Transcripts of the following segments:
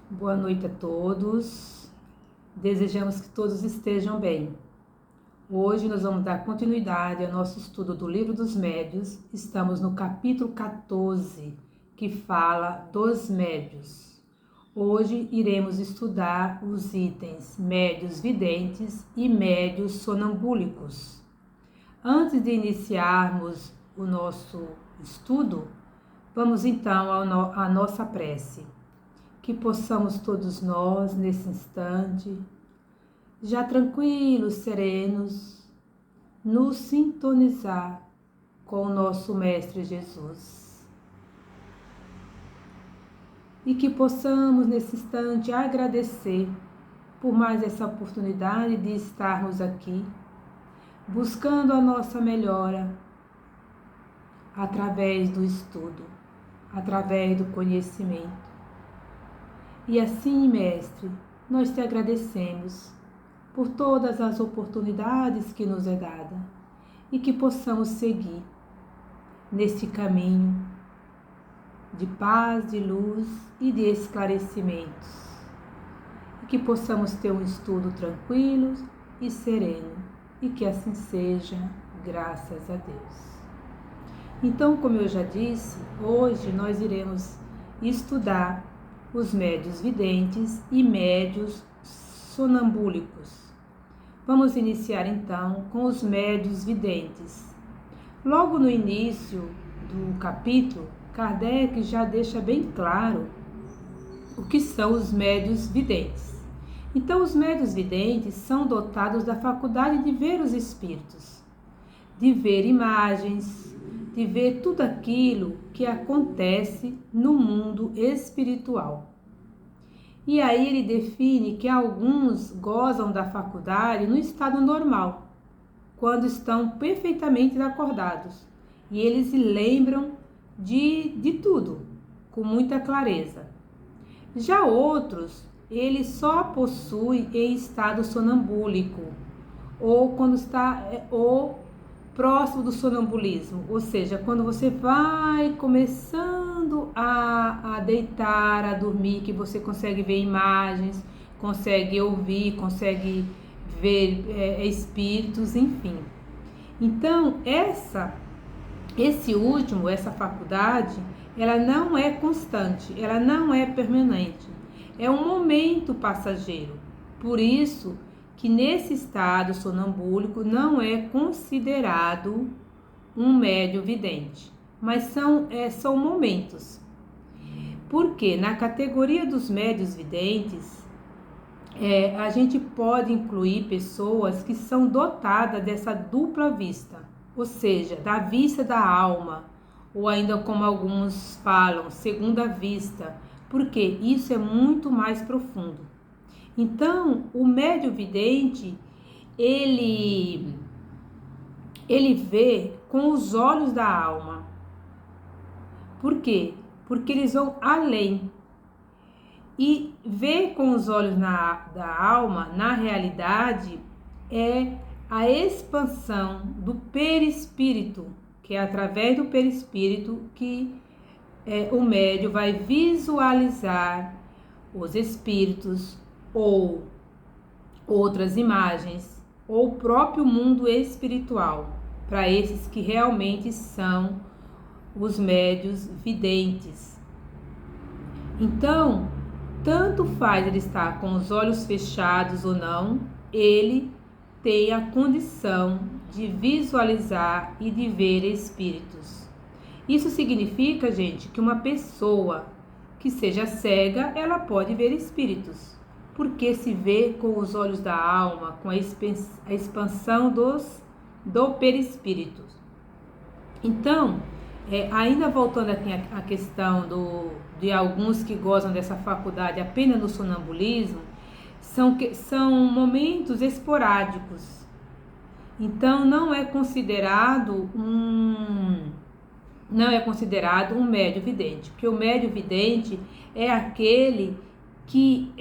Boa noite a todos. Desejamos que todos estejam bem. Hoje nós vamos dar continuidade ao nosso estudo do Livro dos Médiuns. Estamos no capítulo 14, que fala dos médiuns. Hoje iremos estudar os itens médiuns videntes e médiuns sonambúlicos. Antes de iniciarmos o nosso estudo, vamos então à nossa prece. Que possamos todos nós, nesse instante, já tranquilos, serenos, nos sintonizar com o nosso Mestre Jesus. E que possamos, nesse instante, agradecer por mais essa oportunidade de estarmos aqui, buscando a nossa melhora através do estudo, através do conhecimento. E assim, Mestre, nós te agradecemos por todas as oportunidades que nos é dada e que possamos seguir neste caminho de paz, de luz e de esclarecimentos. E que possamos ter um estudo tranquilo e sereno e que assim seja, graças a Deus. Então, como eu já disse, hoje nós iremos estudar os médiuns videntes e médiuns sonambúlicos. Vamos iniciar então com os médiuns videntes. Logo no início do capítulo, Kardec já deixa bem claro o que são os médiuns videntes. Então, os médiuns videntes são dotados da faculdade de ver os espíritos, de ver imagens, de ver tudo aquilo que acontece no mundo espiritual. E aí ele define que alguns gozam da faculdade no estado normal, quando estão perfeitamente acordados, e eles se lembram de tudo, com muita clareza. Já outros, eles só possuem em estado sonambúlico, ou quando está próximo do sonambulismo, ou seja, quando você vai começando a deitar, a dormir, que você consegue ver imagens, consegue ouvir, consegue ver espíritos, enfim. Então, essa faculdade, ela não é constante, ela não é permanente, é um momento passageiro. Por isso que nesse estado sonambúlico não é considerado um médium vidente, mas são momentos. Porque na categoria dos médiuns videntes, a gente pode incluir pessoas que são dotadas dessa dupla vista, ou seja, da vista da alma, ou ainda como alguns falam, segunda vista, porque isso é muito mais profundo. Então, o médium vidente, ele vê com os olhos da alma. Por quê? Porque eles vão além. E ver com os olhos da alma, na realidade, é a expansão do perispírito, que é através do perispírito que o médium vai visualizar os espíritos, ou outras imagens, ou o próprio mundo espiritual, para esses que realmente são os médiuns videntes. Então, tanto faz ele estar com os olhos fechados ou não, ele tem a condição de visualizar e de ver espíritos. Isso significa, gente, que uma pessoa que seja cega, ela pode ver espíritos, porque se vê com os olhos da alma, com a expansão do perispírito. Então, ainda voltando aqui à questão de alguns que gozam dessa faculdade apenas no sonambulismo, são momentos esporádicos. Então, não é considerado um médium vidente, porque o médium vidente é aquele que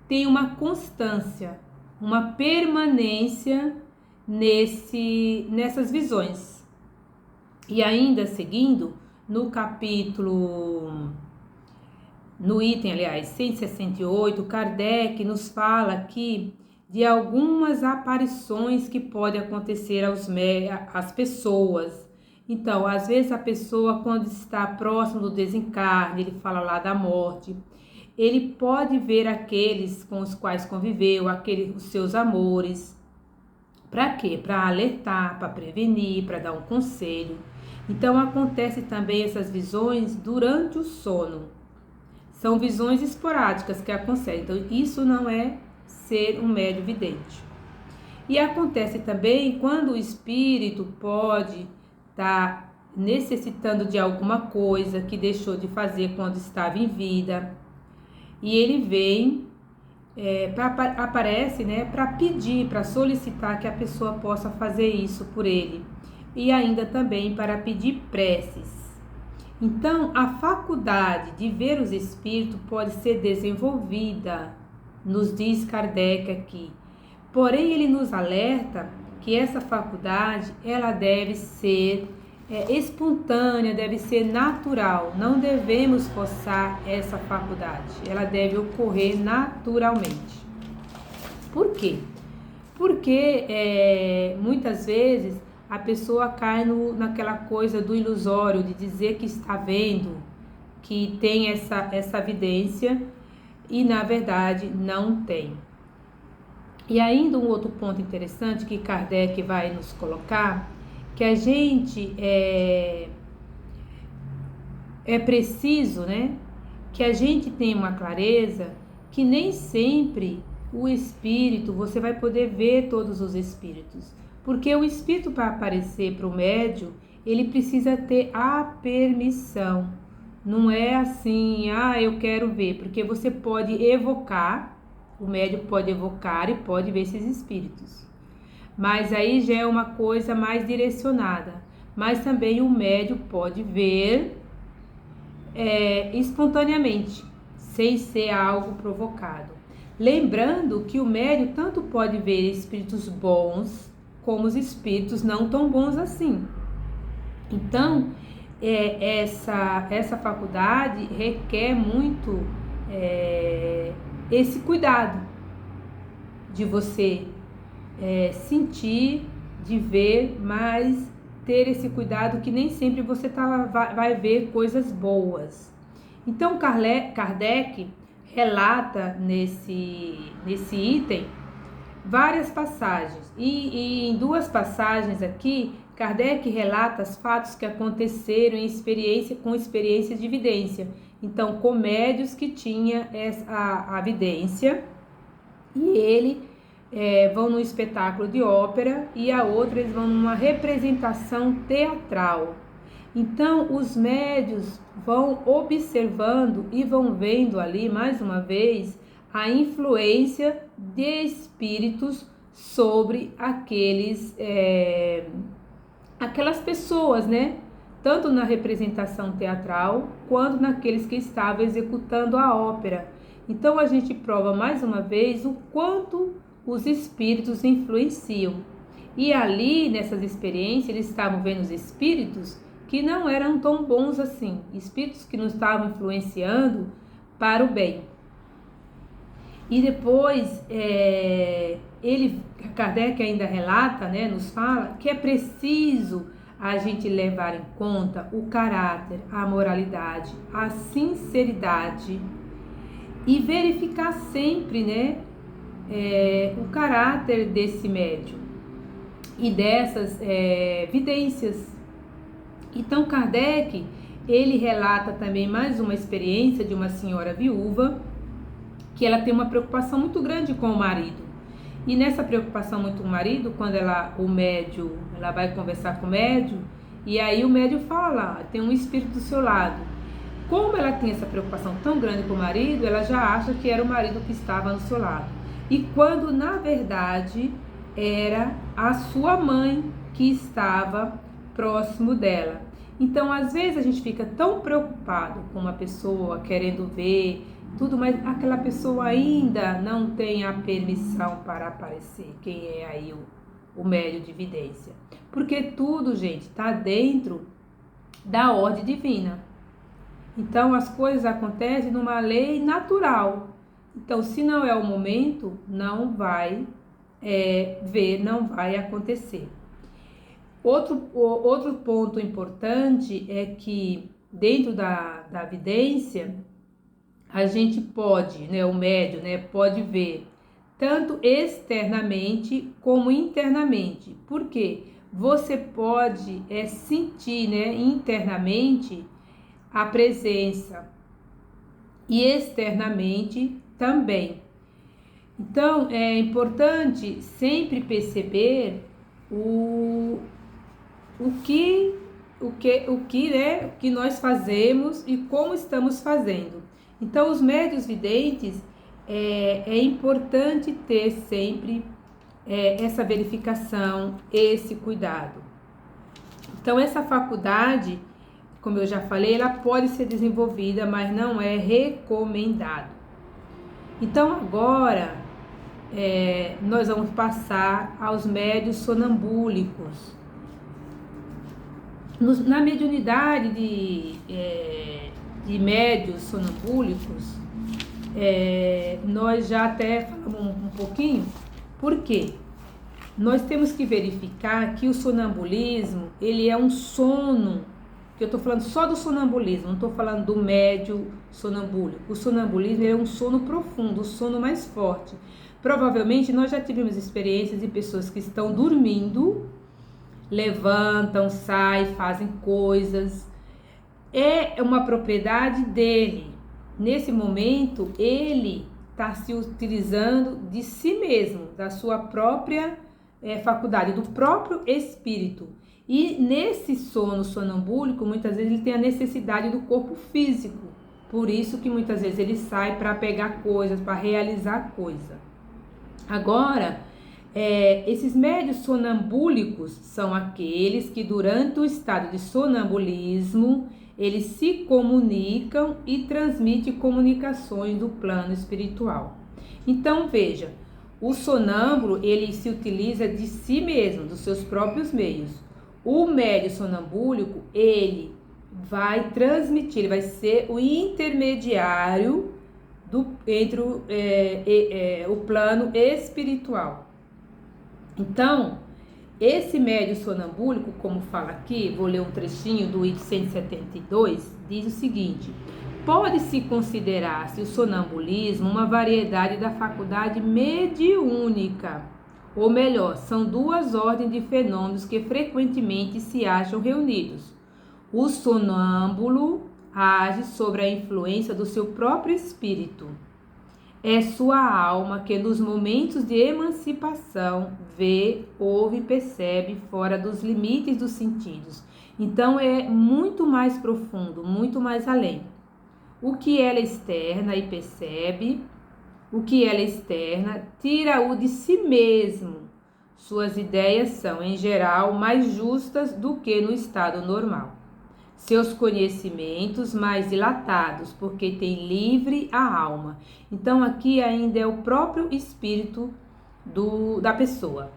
tem uma constância, uma permanência nessas visões. E ainda seguindo, no capítulo no item, aliás, 168, Kardec nos fala aqui de algumas aparições que podem acontecer às pessoas. Então, às vezes a pessoa, quando está próximo do desencarne, ele fala lá da morte, ele pode ver aqueles com os quais conviveu, os seus amores. Para quê? Para alertar, para prevenir, para dar um conselho. Então, acontece também essas visões durante o sono. São visões esporádicas que acontecem. Então, isso não é ser um médium vidente. E acontece também quando o espírito pode estar necessitando de alguma coisa que deixou de fazer quando estava em vida. E ele vem, aparece, né, para pedir, para solicitar que a pessoa possa fazer isso por ele. E ainda também para pedir preces. Então, a faculdade de ver os espíritos pode ser desenvolvida, nos diz Kardec aqui. Porém, ele nos alerta que essa faculdade, ela deve ser espontânea, deve ser natural. Não devemos forçar essa faculdade. Ela deve ocorrer naturalmente. Por quê? Porque muitas vezes a pessoa cai naquela coisa do ilusório, de dizer que está vendo, que tem essa evidência e na verdade não tem. E ainda um outro ponto interessante que Kardec vai nos colocar, que a gente é preciso, né, que a gente tenha uma clareza que nem sempre o espírito, você vai poder ver todos os espíritos. Porque o espírito, para aparecer para o médium, ele precisa ter a permissão. Não é assim, eu quero ver, porque você pode evocar, o médium pode evocar e pode ver esses espíritos. Mas aí já é uma coisa mais direcionada. Mas também o médium pode ver espontaneamente, sem ser algo provocado. Lembrando que o médium tanto pode ver espíritos bons, como os espíritos não tão bons assim. Então, essa faculdade requer muito esse cuidado de você sentir, de ver, mas ter esse cuidado que nem sempre você vai ver coisas boas. Então, Kardec relata nesse item várias passagens, e em duas passagens aqui, Kardec relata os fatos que aconteceram com experiências de vidência. Então, com médios que tinha a vidência, e ele vão num espetáculo de ópera, e a outra eles vão numa representação teatral. Então, os médios vão observando e vão vendo ali, mais uma vez, a influência de espíritos sobre aquelas pessoas, né? Tanto na representação teatral, quanto naqueles que estavam executando a ópera. Então, a gente prova mais uma vez o quanto os espíritos influenciam. E ali, nessas experiências, eles estavam vendo os espíritos que não eram tão bons assim, espíritos que nos estavam influenciando para o bem. E depois, Kardec ainda relata, né, nos fala que é preciso a gente levar em conta o caráter, a moralidade, a sinceridade e verificar sempre, né, o caráter desse médium e dessas vidências. Então, Kardec, ele relata também mais uma experiência de uma senhora viúva, que ela tem uma preocupação muito grande com o marido. E nessa preocupação muito com o marido, quando ela vai conversar com o médium, e aí o médium fala, tem um espírito do seu lado. Como ela tem essa preocupação tão grande com o marido, ela já acha que era o marido que estava no seu lado. E quando, na verdade, era a sua mãe que estava próximo dela. Então, às vezes a gente fica tão preocupado com uma pessoa, querendo ver tudo, mas aquela pessoa ainda não tem a permissão para aparecer. Quem é aí o médium de vidência? Porque tudo, gente, está dentro da ordem divina. Então as coisas acontecem numa lei natural. Então, se não é o momento, não vai não vai acontecer. Outro ponto importante é que dentro da vidência, a gente pode, né, o médium, né, pode ver tanto externamente como internamente. Por quê? Você pode sentir, né, internamente a presença e externamente também. Então, é importante sempre perceber o que nós fazemos e como estamos fazendo. Então, os médiuns videntes, é importante ter sempre essa verificação, esse cuidado. Então, essa faculdade, como eu já falei, ela pode ser desenvolvida, mas não é recomendado. Então, agora, nós vamos passar aos médiuns sonambúlicos. Na mediunidade de médiuns sonambúlicos, nós já até falamos um pouquinho, porque nós temos que verificar que o sonambulismo, ele é um sono, que eu estou falando só do sonambulismo, não estou falando do médium sonambúlico. O sonambulismo é um sono profundo, o sono mais forte. Provavelmente nós já tivemos experiências de pessoas que estão dormindo, levantam, saem, fazem coisas. É uma propriedade dele. Nesse momento, ele está se utilizando de si mesmo, da sua própria faculdade, do próprio espírito. E nesse sono sonambúlico, muitas vezes ele tem a necessidade do corpo físico. Por isso que muitas vezes ele sai para pegar coisas, para realizar coisa. Agora, esses médiuns sonambúlicos são aqueles que durante o estado de sonambulismo, eles se comunicam e transmitem comunicações do plano espiritual. Então, veja, o sonâmbulo, ele se utiliza de si mesmo, dos seus próprios meios. O médium sonambúlico, ele vai transmitir, ele vai ser o intermediário entre o plano espiritual. Então, esse médium sonambúlico, como fala aqui, vou ler um trechinho do item 172, diz o seguinte: pode-se considerar-se o sonambulismo uma variedade da faculdade mediúnica, ou melhor, são duas ordens de fenômenos que frequentemente se acham reunidos. O sonâmbulo age sobre a influência do seu próprio espírito. É sua alma que nos momentos de emancipação vê, ouve e percebe fora dos limites dos sentidos. Então é muito mais profundo, muito mais além. O que ela externa e percebe, o que ela externa, tira-o de si mesmo. Suas ideias são, em geral, mais justas do que no estado normal. Seus conhecimentos mais dilatados, porque tem livre a alma. Então aqui ainda é o próprio espírito da pessoa.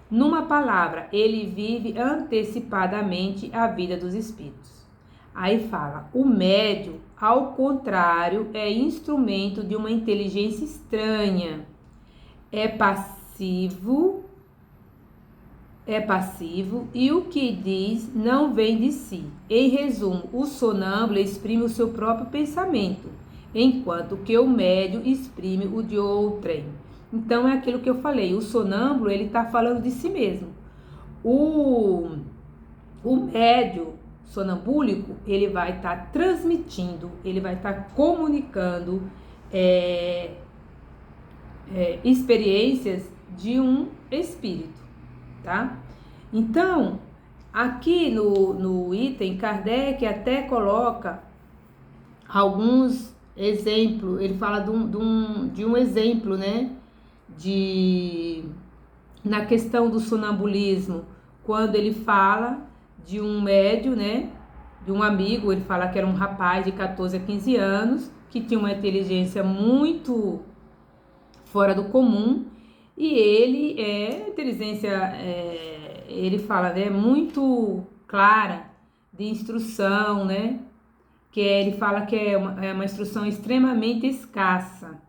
Numa palavra, ele vive antecipadamente a vida dos espíritos. Aí fala, o médium, ao contrário, é instrumento de uma inteligência estranha. É passivo e o que diz não vem de si. Em resumo, o sonâmbulo exprime o seu próprio pensamento, enquanto que o médium exprime o de outrem. Então é aquilo que eu falei, o sonâmbulo ele está falando de si mesmo. O médium sonambúlico ele vai estar transmitindo, ele vai estar comunicando experiências de um espírito. Tá? Então, aqui no item, Kardec até coloca alguns exemplos, ele fala de um exemplo, né? Na questão do sonambulismo, quando ele fala de um médium, né? De um amigo, ele fala que era um rapaz de 14 a 15 anos, que tinha uma inteligência muito fora do comum, e ele inteligência, ele fala, né, muito clara, de instrução, né? que ele fala que é uma instrução extremamente escassa.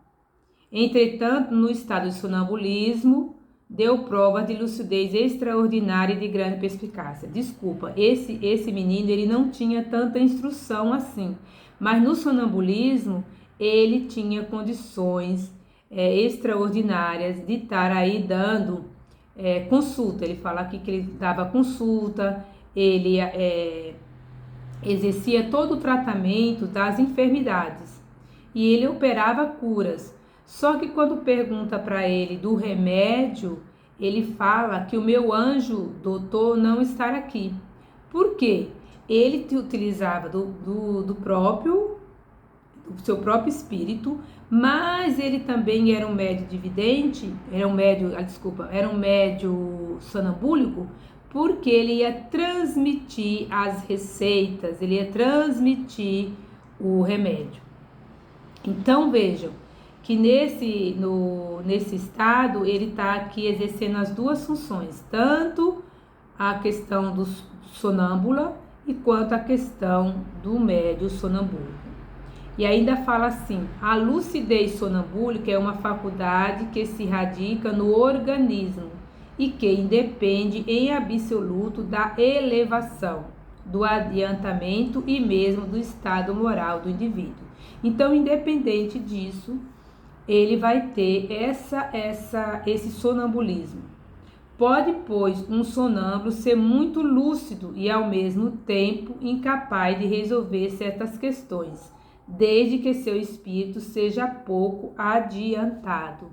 Entretanto, no estado de sonambulismo, deu prova de lucidez extraordinária e de grande perspicácia. Desculpa, esse menino ele não tinha tanta instrução assim, mas no sonambulismo ele tinha condições extraordinárias de estar aí dando consulta. Ele fala aqui que ele dava consulta, ele exercia todo o tratamento das enfermidades e ele operava curas. Só que quando pergunta para ele do remédio, ele fala que o meu anjo doutor não está aqui. Por quê? Ele utilizava do seu próprio espírito, mas ele também era um médio dividente, era um médio sonambúlico, porque ele ia transmitir as receitas, ele ia transmitir o remédio. Então vejam que nesse estado ele está aqui exercendo as duas funções, tanto a questão do sonâmbula e quanto a questão do médio sonambúlico. E ainda fala assim: a lucidez sonambúlica é uma faculdade que se radica no organismo e que independe em absoluto da elevação, do adiantamento e mesmo do estado moral do indivíduo. Então, independente disso, ele vai ter esse sonambulismo. Pode, pois, um sonâmbulo ser muito lúcido e, ao mesmo tempo, incapaz de resolver certas questões, desde que seu espírito seja pouco adiantado.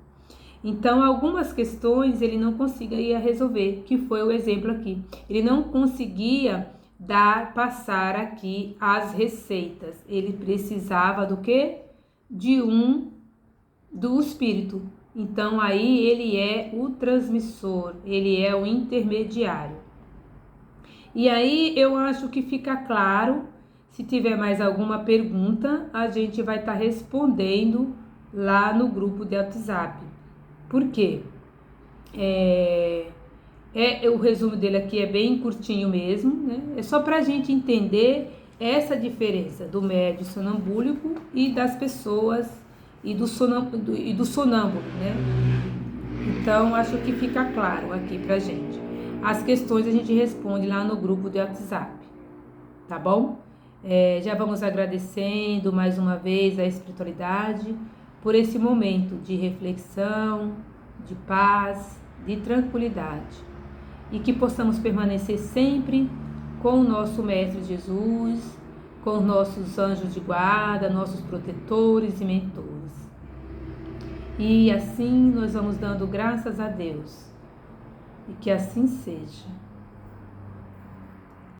Então, algumas questões ele não conseguia resolver, que foi o exemplo aqui. Ele não conseguia passar aqui as receitas. Ele precisava do quê? Do espírito. Então, aí ele é o transmissor, ele é o intermediário. E aí eu acho que fica claro. Se tiver mais alguma pergunta, a gente vai estar respondendo lá no grupo de WhatsApp. Por quê? O resumo dele aqui é bem curtinho mesmo, né? É só para a gente entender essa diferença do médio sonambúlico e das pessoas e do sonâmbulo, né? Então, acho que fica claro aqui pra gente. As questões a gente responde lá no grupo de WhatsApp, tá bom? Já vamos agradecendo mais uma vez a espiritualidade por esse momento de reflexão, de paz, de tranquilidade, e que possamos permanecer sempre com o nosso Mestre Jesus, com os nossos anjos de guarda, nossos protetores e mentores. E assim nós vamos dando graças a Deus, e que assim seja.